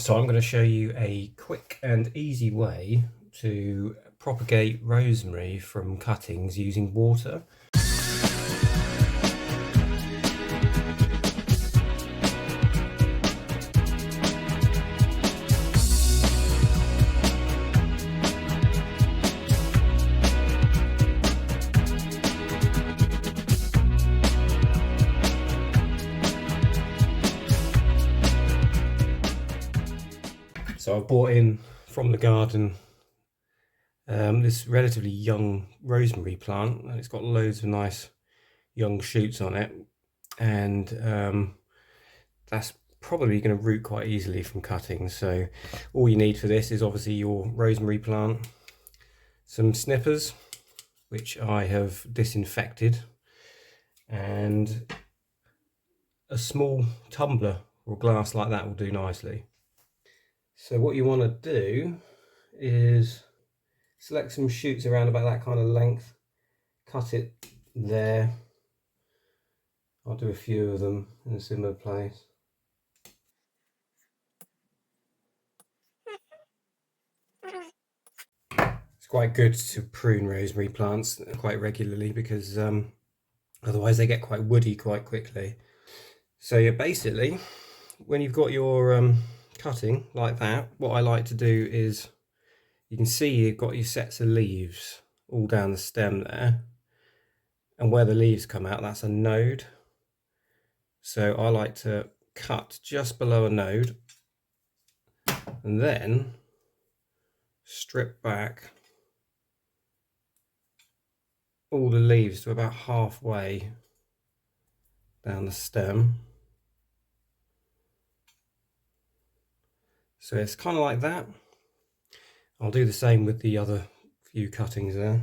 So I'm going to show you a quick and easy way to propagate rosemary from cuttings using water. So I've bought in from the garden this relatively young rosemary plant, and it's got loads of nice young shoots on it, and that's probably going to root quite easily from cuttings. So all you need for this is obviously your rosemary plant, some snippers which I have disinfected, and a small tumbler or glass like that will do nicely. So what you want to do is select some shoots around about that kind of length, cut it there. I'll do a few of them in a similar place. It's quite good to prune rosemary plants quite regularly because otherwise they get quite woody quite quickly. So yeah, basically when you've got your cutting like that, what I like to do is, you can see you've got your sets of leaves all down the stem there, and where the leaves come out, that's a node. So I like to cut just below a node and then strip back all the leaves to about halfway down the stem. So it's kind of like that. I'll do the same with the other few cuttings there.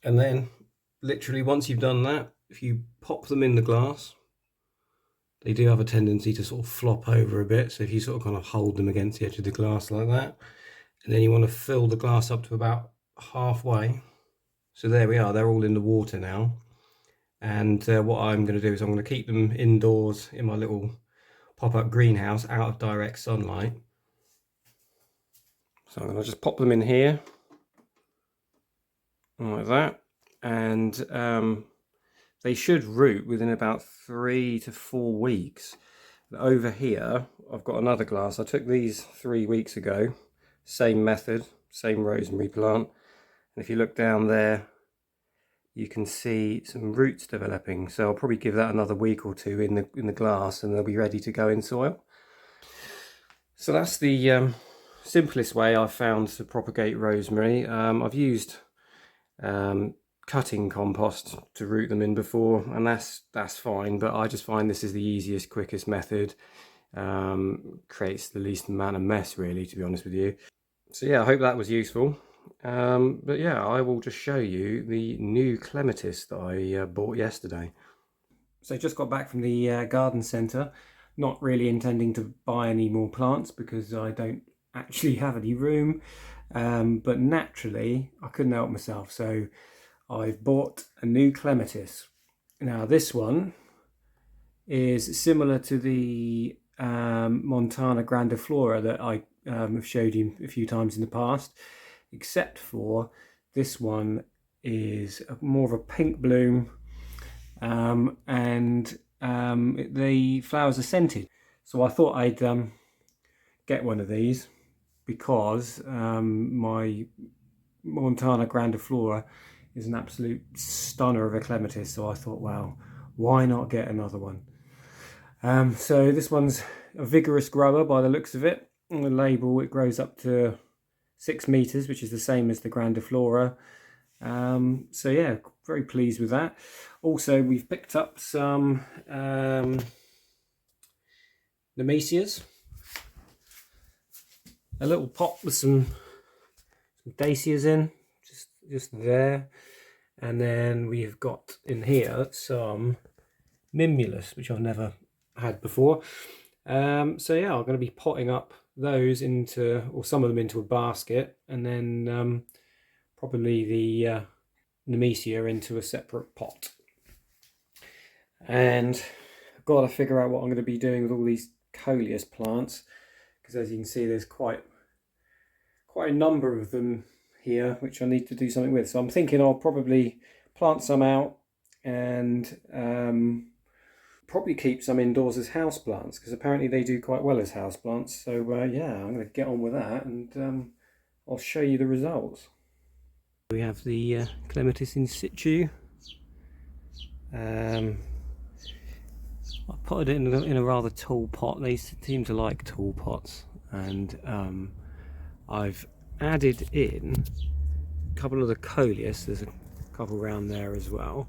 And then literally once you've done that, if you pop them in the glass, they do have a tendency to sort of flop over a bit. So if you sort of kind of hold them against the edge of the glass like that, and then you want to fill the glass up to about halfway. So there we are, they're all in the water now. And what I'm going to do is I'm going to keep them indoors in my little pop-up greenhouse out of direct sunlight. So I'm going to just pop them in here like that, and they should root within about 3 to 4 weeks. Over here I've got another glass. I took these 3 weeks ago, same method, same rosemary plant, and if you look down there you can see some roots developing. So I'll probably give that another week or two in the glass and they'll be ready to go in soil. So that's the simplest way I've found to propagate rosemary. I've used cutting compost to root them in before, and that's fine, but I just find this is the easiest, quickest method. Creates the least amount of mess, really, to be honest with you. So yeah, I hope that was useful. But yeah, I will just show you the new clematis that I bought yesterday. So I just got back from the garden centre, not really intending to buy any more plants because I don't actually have any room, but naturally I couldn't help myself, so I've bought a new clematis. Now this one is similar to the Montana grandiflora that I have showed you a few times in the past, except for this one is more of a pink bloom, and the flowers are scented. So I thought I'd get one of these because my Montana grandiflora is an absolute stunner of a clematis, so I thought, well, why not get another one? So this one's a vigorous grower by the looks of it. On the label it grows up to 6 meters, which is the same as the grandiflora. So yeah, very pleased with that. Also, we've picked up some nemesias, a little pot with some dacias in, just just there. And then we've got in here some Mimulus, which I've never had before. So yeah, I'm going to be potting up those into, or some of them into a basket, and then probably the Nemesia into a separate pot. And I've got to figure out what I'm going to be doing with all these coleus plants, because as you can see, there's quite a number of them here which I need to do something with. So I'm thinking I'll probably plant some out and probably keep some indoors as houseplants, because apparently they do quite well as houseplants. So yeah, I'm going to get on with that, and I'll show you the results. We have the clematis in situ. I put it in a rather tall pot. They seem to like tall pots, and I've added in a couple of the coleus. There's a couple around there as well,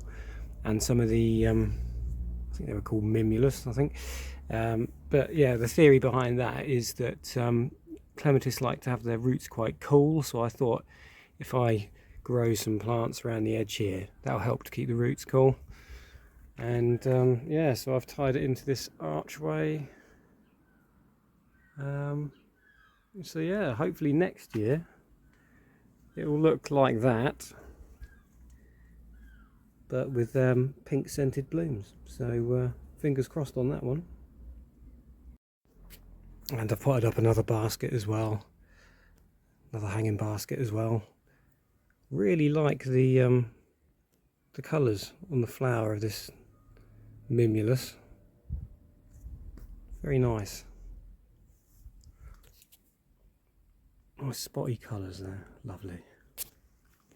and some of the I think they were called Mimulus, I think. But yeah, the theory behind that is that clematis like to have their roots quite cool, so I thought if I grow some plants around the edge here, that'll help to keep the roots cool. And yeah, so I've tied it into this archway. So yeah, hopefully next year it will look like that, but with pink scented blooms. So fingers crossed on that one. And I've potted up another basket as well, another hanging basket as well. Really like the colours on the flower of this Mimulus. Very nice. Nice spotty colours there, lovely.